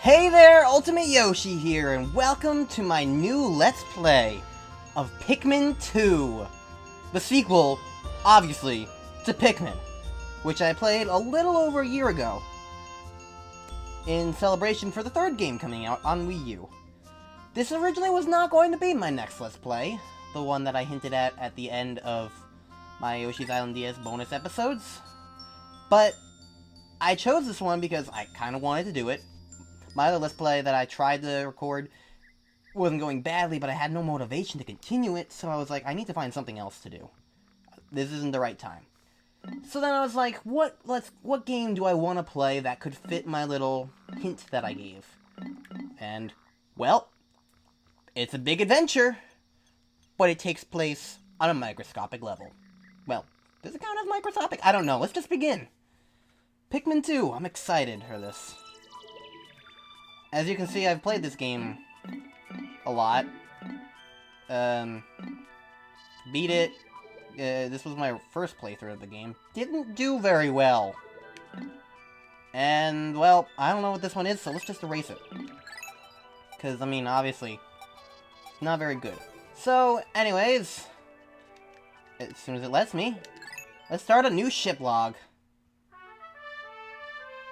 Hey there, Ultimate Yoshi here, and welcome to my new Let's Play of Pikmin 2. The sequel, obviously, to Pikmin, which I played a little over a year ago, in celebration for the third game coming out on Wii U. This originally was not going to be my next Let's Play, the one that I hinted at the end of my Yoshi's Island DS bonus episodes, but I chose this one because I kind of wanted to do it. My other Let's Play that I tried to record wasn't going badly, but I had no motivation to continue it, so I was like, I need to find something else to do. This isn't the right time. So then I was like, what game do I want to play that could fit my little hint that I gave? And, well, it's a big adventure, but it takes place on a microscopic level. Well, does it count as microscopic? I don't know. Let's just begin. Pikmin 2. I'm excited for this. As you can see, I've played this game a lot. Beat it. This was my first playthrough of the game. Didn't do very well. And, well, I don't know what this one is, so let's just erase it. Because, I mean, obviously, it's not very good. So, anyways, as soon as it lets me, let's start a new ship log.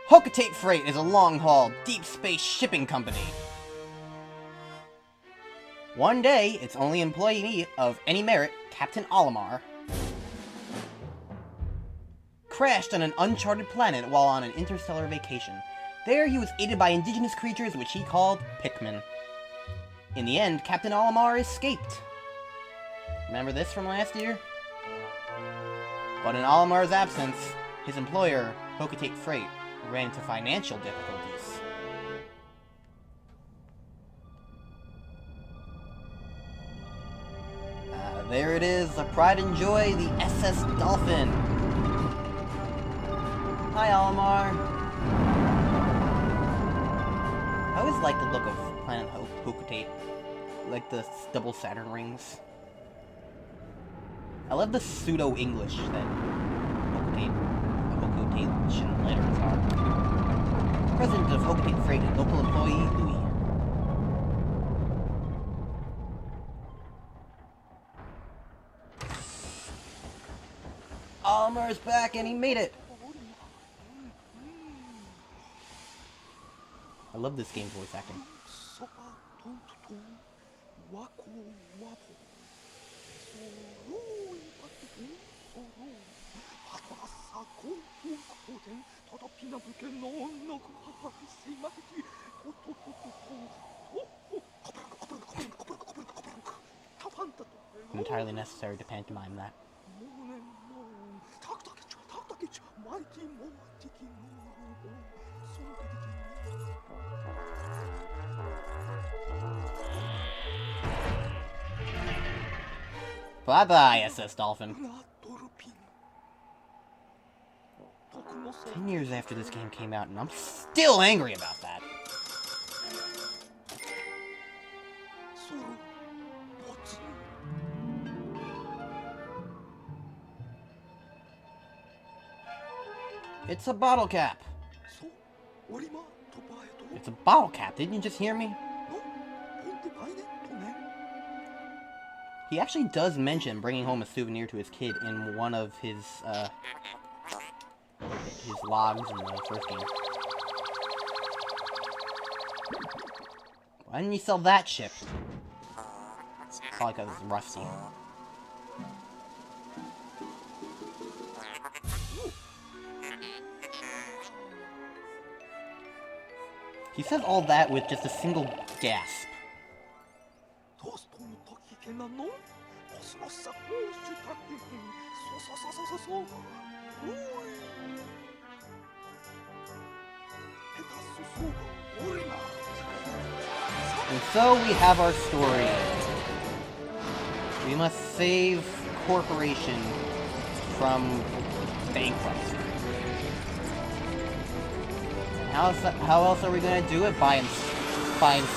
Hocotate Freight is a long-haul, deep space shipping company. One day, its only employee of any merit, Captain Olimar, crashed on an uncharted planet while on an interstellar vacation. There, he was aided by indigenous creatures which he called Pikmin. In the end, Captain Olimar escaped. Remember this from last year? But in Olimar's absence, his employer, Hocotate Freight, ran into financial difficulties. There it is, the pride and joy, the SS Dolphin. Hi, Olimar. I always like the look of Planet Hocotate, like the double Saturn rings. I love the pseudo-English that Hocotation letters are. President of Hocotate Freight and local employee, Louis. Olimar's back and he made it! I love this game's voice acting. Entirely necessary to pantomime that. Bye-bye, SS Dolphin. 10 years after this game came out, and I'm still angry about that. It's a bottle cap. It's a bottle cap. Didn't you just hear me? He actually does mention bringing home a souvenir to his kid in one of his logs in the first game. Why didn't you sell that ship? Probably because it's rusty. He said all that with just a single gasp. And so we have our story. We must save Corporation from bankruptcy. How else are we gonna do it? By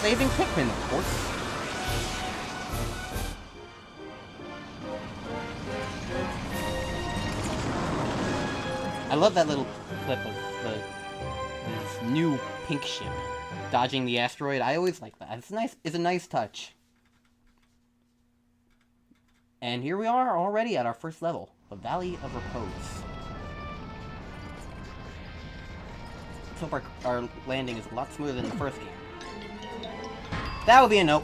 saving Pikmin, of course. I love that little clip of this new pink ship. Dodging the asteroid. I always like that. It's nice. It's a nice touch. And here we are already at our first level. The Valley of Repose. Let's hope our landing is a lot smoother than the first game. That would be a nope.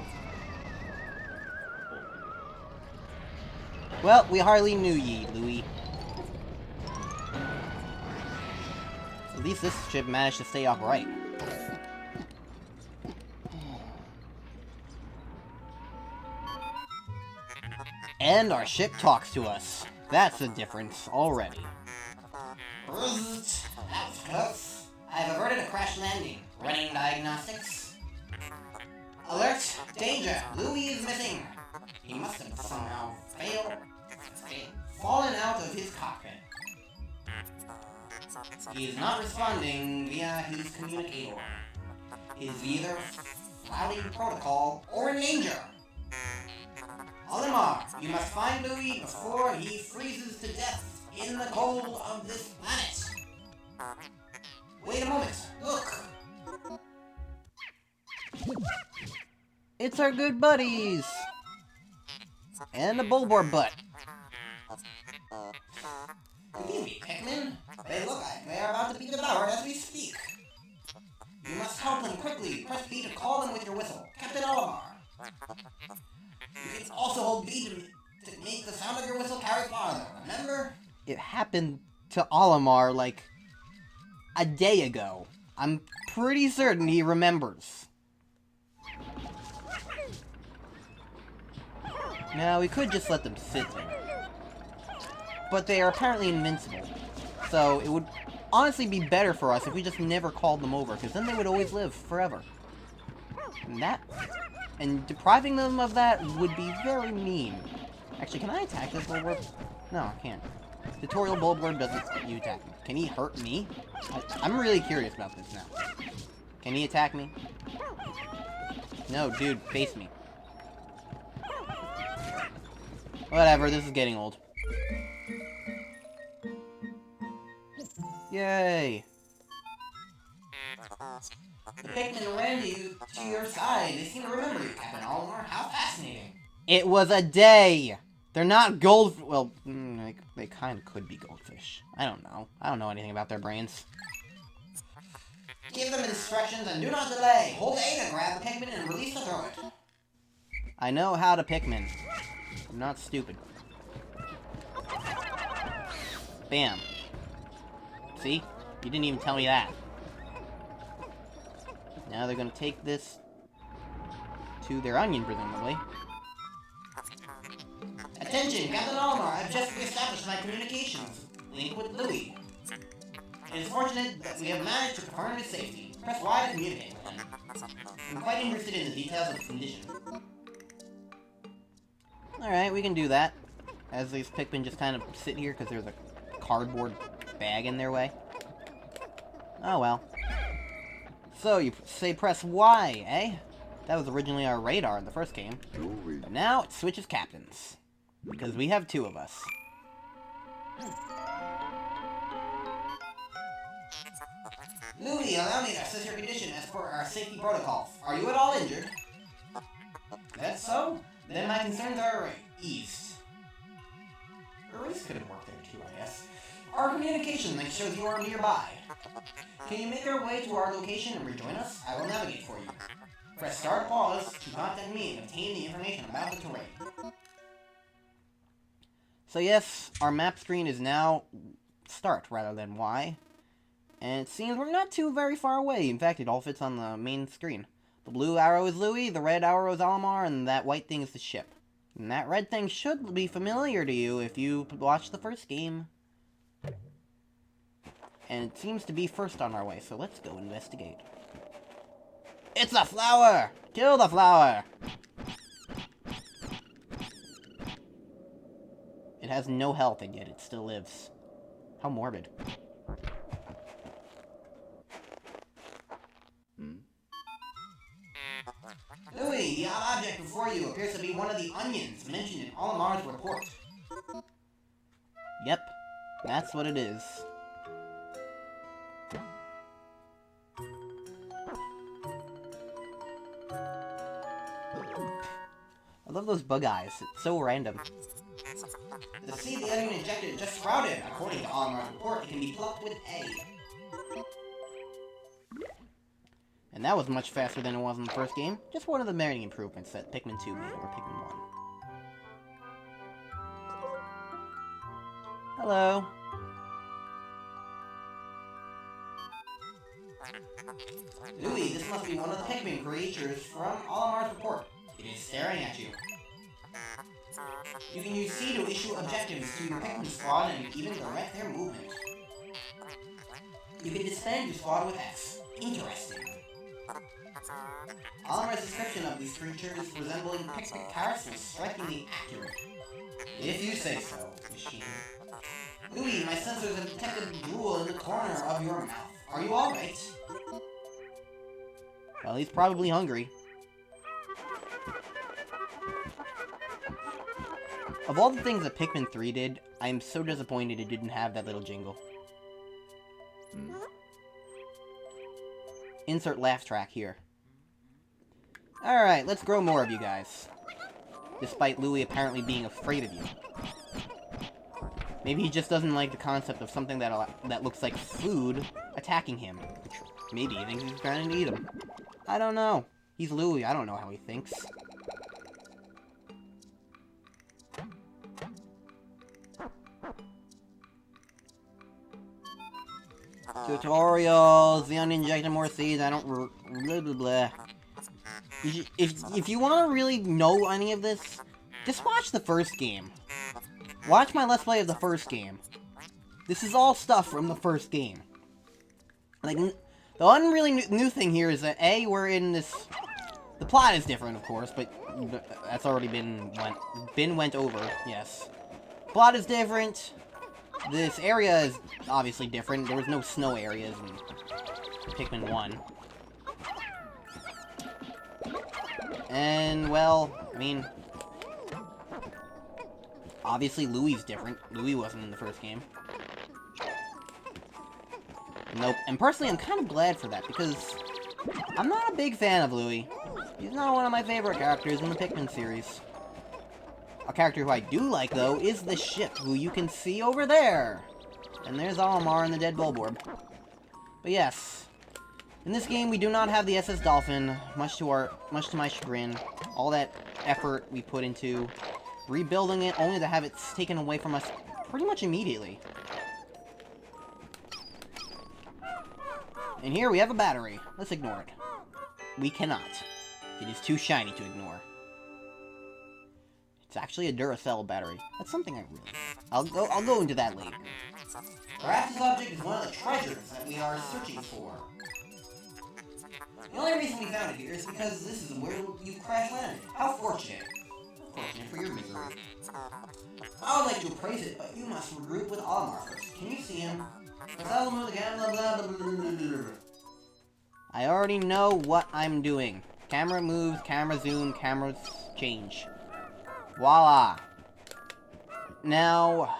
Well, we hardly knew ye, Louis. At least this ship managed to stay upright. And our ship talks to us. That's a difference already. That's close. I've averted a crash landing. Running diagnostics. Alert! Danger! Louis is missing! He must have somehow fallen out of his cockpit. He is not responding via his communicator. He's either flouting protocol or in danger. Olimar, you must find Louis before he freezes to death in the cold of this planet. Wait a moment. Look. It's our good buddies. And the bullboard butt. Believe me, Pikmin. They look like they are about to be devoured as we speak. You must help them quickly. Press B to call them with your whistle. Captain Olimar. You can also hold B to make the sound of your whistle carry farther, remember? It happened to Olimar like a day ago. I'm pretty certain he remembers. Now, we could just let them sit there. But they are apparently invincible. So, it would honestly be better for us if we just never called them over, because then they would always live forever. And depriving them of that would be very mean. Actually, can I attack this bullboard? No, I can't. Tutorial bullboard doesn't let you attack me. Can he hurt me? I'm really curious about this now. Can he attack me? No, dude, face me. Whatever, this is getting old. Yay! The Pikmin ran you to your side. They seem to remember you, Captain Olimar. How fascinating. It was a day! They're not gold... Well, they kind of could be goldfish. I don't know. I don't know anything about their brains. Give them instructions and do not delay. Hold A to grab the Pikmin and release to throw it. I know how to Pikmin. I'm not stupid. Bam. See? You didn't even tell me that. Now they're gonna take this to their onion, presumably. Attention, Captain Olimar, I've just reestablished my communications link with Louis. It is fortunate that we have managed to confirm his safety. Press Y to communicate with him. I'm quite interested in the details of his condition. Alright, we can do that. As these Pikmin just kind of sit here because there's a cardboard bag in their way. Oh well. So, you say press Y, eh? That was originally our radar in the first game. But now, it switches captains. Because we have two of us. Louis, allow me to assess your condition as per our safety protocols. Are you at all injured? That's so? Then my concerns are eased. Erase could have worked there too, I guess. Our communication link shows you are nearby. Can you make your way to our location and rejoin us? I will navigate for you. Press start pause to contact me and obtain the information about the terrain. So yes, our map screen is now start rather than Y. And it seems we're not too very far away. In fact, it all fits on the main screen. The blue arrow is Louis, the red arrow is Olimar, and that white thing is the ship. And that red thing should be familiar to you if you watched the first game. And it seems to be first on our way, so let's go investigate. It's a flower! Kill the flower! It has no health, and yet it still lives. How morbid. Louis, the object before you appears to be one of the onions mentioned in Olimar's report. Yep, that's what it is. love those bug eyes. It's so random. The seed the enemy injected just sprouted. According to Olimar's report, it can be plucked with A. And that was much faster than it was in the first game. Just one of the many improvements that Pikmin 2 made, or Pikmin 1. Hello. Louis, this must be one of the Pikmin creatures from Olimar's report. It is staring at you. You can use C to issue objectives to your Pikmin squad and even direct their movement. You can disband your squad with X. Interesting. Olimar's description of these creatures resembling Pikmin carrots was strikingly accurate. If you say so, machine. Louis, my sensors have detected drool in the corner of your mouth. Are you alright? Well, he's probably hungry. Of all the things that Pikmin 3 did, I am so disappointed it didn't have that little jingle. Insert laugh track here. Alright, let's grow more of you guys. Despite Louis apparently being afraid of you. Maybe he just doesn't like the concept of something that looks like food attacking him. Maybe he thinks he's trying to eat him. I don't know. He's Louis, I don't know how he thinks. Tutorials, the uninjected more seeds, I don't blah blah blah. If you want to really know any of this, just watch the first game. Watch my Let's Play of the first game. This is all stuff from the first game. Like, the one really new thing here is that, A, we're in this... The plot is different, of course, but that's already went over, yes. Plot is different. This area is obviously different. There was no snow areas in Pikmin 1. And, well, I mean... Obviously, Louis' different. Louis wasn't in the first game. Nope. And personally, I'm kind of glad for that, because I'm not a big fan of Louis. He's not one of my favorite characters in the Pikmin series. A character who I do like, though, is the ship, who you can see over there. And there's Olimar and the dead Bulborb. But yes, in this game, we do not have the SS Dolphin, much to my chagrin. All that effort we put into rebuilding it, only to have it taken away from us pretty much immediately. And here we have a battery. Let's ignore it. We cannot. It is too shiny to ignore. It's actually a Duracell battery. That's something I really... I'll go into that later. Perhaps this object is one of the treasures that we are searching for. The only reason we found it here is because this is where you crash landed. How fortunate. Fortunate for your misery. I would like to appraise it, but you must regroup with Olimar first. Can you see him? I already know what I'm doing. Camera moves, camera zoom, cameras change. Voila! Now,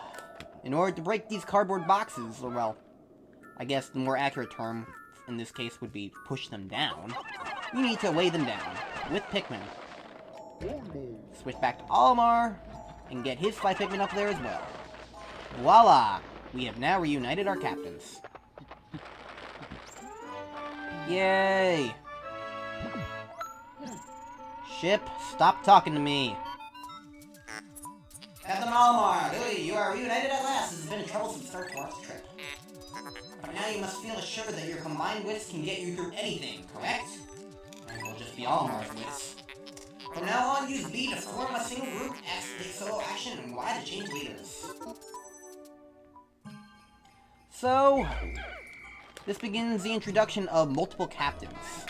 in order to break these cardboard boxes, or well, I guess the more accurate term in this case would be push them down, you need to weigh them down with Pikmin. Switch back to Olimar, and get his 5 Pikmin up there as well. Voila! We have now reunited our captains. Yay! Ship, stop talking to me. Captain Olimar, Louis, you are reunited at last. This has been a troublesome start to our trip. But now you must feel assured that your combined wits can get you through anything, correct? And it will just be Olimar's wits. From now on, use B to form a single group, X to take solo action, and Y to change leaders. So, this begins the introduction of multiple captains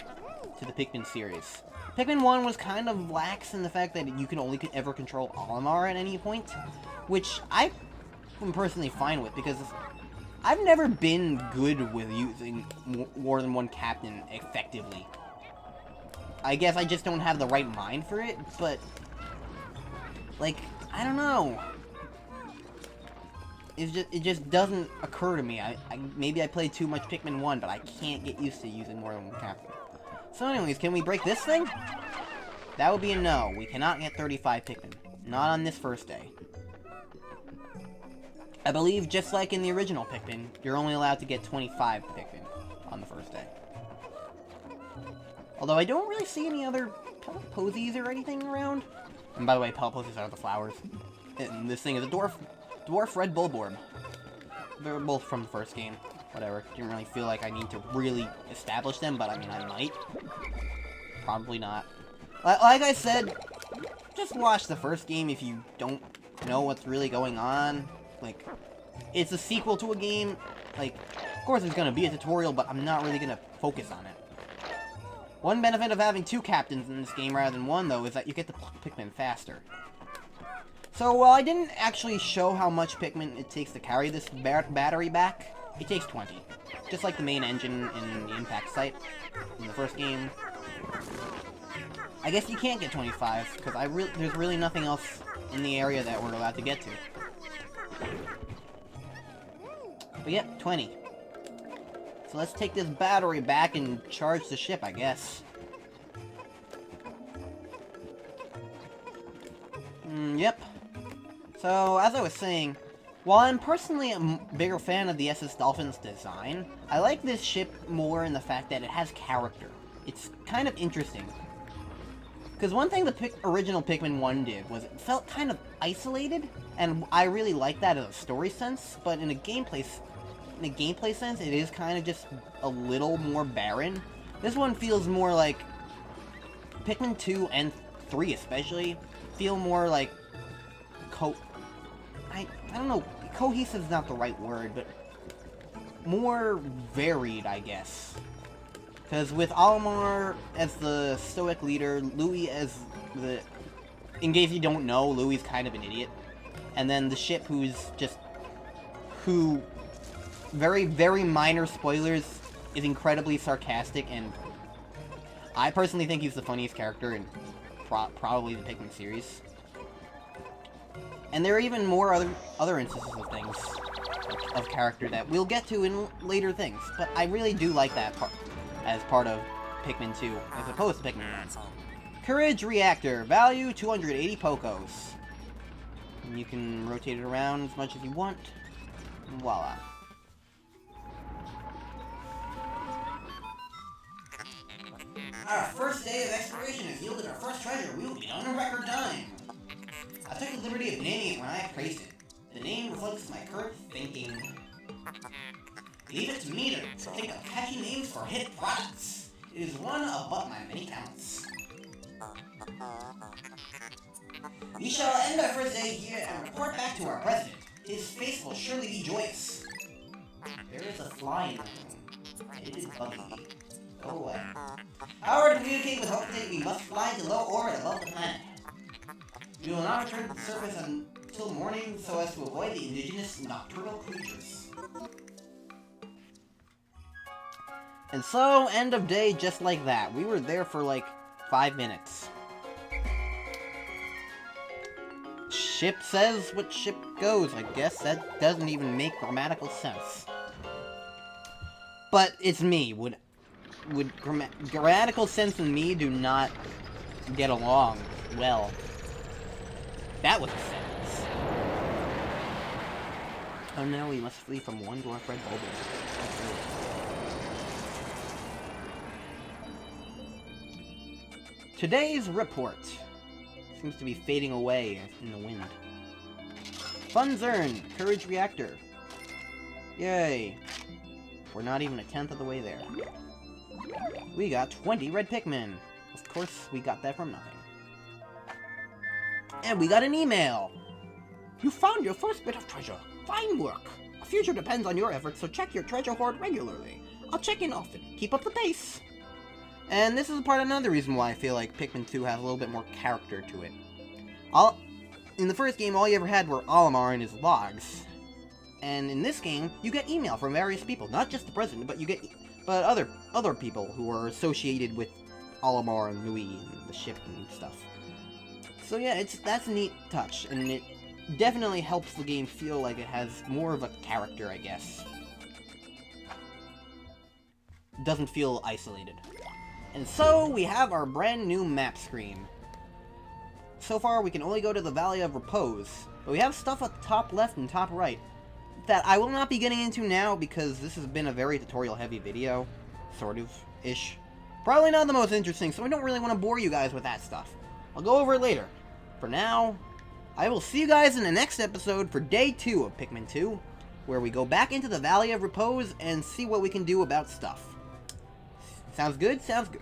to the Pikmin series. Pikmin 1 was kind of lax in the fact that you can only ever control Olimar at any point, which I am personally fine with, because I've never been good with using more than one captain effectively. I guess I just don't have the right mind for it, but, like, I don't know. It just doesn't occur to me. Maybe I played too much Pikmin 1, but I can't get used to using more than one captain. So anyways, can we break this thing? That would be a no. We cannot get 35 Pikmin. Not on this first day. I believe, just like in the original Pikmin, you're only allowed to get 25 Pikmin on the first day. Although I don't really see any other Pellet-Posies or anything around. And by the way, Pellet-Posies are the flowers. And this thing is a dwarf red Bulborb. They're both from the first game. Whatever. Didn't really feel like I need to really establish them, but I mean, I might. Probably not. Like I said, just watch the first game if you don't know what's really going on. Like, it's a sequel to a game. Like, of course there's gonna be a tutorial, but I'm not really gonna focus on it. One benefit of having two captains in this game rather than one, though, is that you get to pluck Pikmin faster. So, while I didn't actually show how much Pikmin it takes to carry this battery back, it takes 20. Just like the main engine in the impact site in the first game. I guess you can't get 25, because there's really nothing else in the area that we're allowed to get to. But yep, 20. So let's take this battery back and charge the ship, I guess. Yep. So, as I was saying, while I'm personally a bigger fan of the SS Dolphin's design, I like this ship more in the fact that it has character. It's kind of interesting. Because one thing the original Pikmin 1 did was it felt kind of isolated, and I really like that in a story sense, but in a gameplay sense, it is kind of just a little more barren. This one feels more like Pikmin 2 and 3 especially feel more like I don't know, cohesive is not the right word, but more varied, I guess. Because with Olimar as the stoic leader, Louis as the... In case you don't know, Louis is kind of an idiot. And then the ship who... Very, very minor spoilers, is incredibly sarcastic, and I personally think he's the funniest character in probably the Pikmin series. And there are even more other instances of things, of character that we'll get to in later things, but I really do like that part, as part of Pikmin 2, as opposed to Pikmin 1. Courage Reactor, value 280 Pokos. And you can rotate it around as much as you want, and voila. Our first day of exploration has yielded our first treasure. We will be done in record time. I took the liberty of naming it when I praised it. The name reflects my current thinking. Leave it to me to think of catchy names for hit products. It is one of but my many talents. We shall end our first day here and report back to our president. His face will surely be joyous. There is a fly in the room. It is bugging me. Go away. However, to communicate with Hope State, we must fly to low orbit above the planet. We will not return to the surface until morning so as to avoid the indigenous nocturnal creatures. And so, end of day just like that. We were there for like 5 minutes. Ship says what ship goes. I guess that doesn't even make grammatical sense. But it's me. Would grammatical sense and me do not get along well. That was a sentence. Oh no, we must flee from one dwarf red Bulborb. Today's report seems to be fading away in the wind. Funds earned, Courage Reactor. Yay. We're not even a tenth of the way there. We got 20 red Pikmin. Of course, we got that from nothing. And we got an email. You found your first bit of treasure. Fine work. A future depends on your efforts, so check your treasure hoard regularly. I'll check in often. Keep up the pace. And this is another reason why I feel like Pikmin 2 has a little bit more character to it. In the first game, all you ever had were Olimar and his logs. And in this game, you get email from various people. Not just the president, but other people who are associated with Olimar and Louis and the ship and stuff. So yeah, that's a neat touch, and it definitely helps the game feel like it has more of a character, I guess. Doesn't feel isolated. And so, we have our brand new map screen. so far we can only go to the Valley of Repose, but we have stuff at the top left and top right that I will not be getting into now because this has been a very tutorial-heavy video, sort of-ish. Probably not the most interesting, so I don't really want to bore you guys with that stuff. I'll go over it later. For now, I will see you guys in the next episode for Day 2 of Pikmin 2, where we go back into the Valley of Repose and see what we can do about stuff. Sounds good? Sounds good.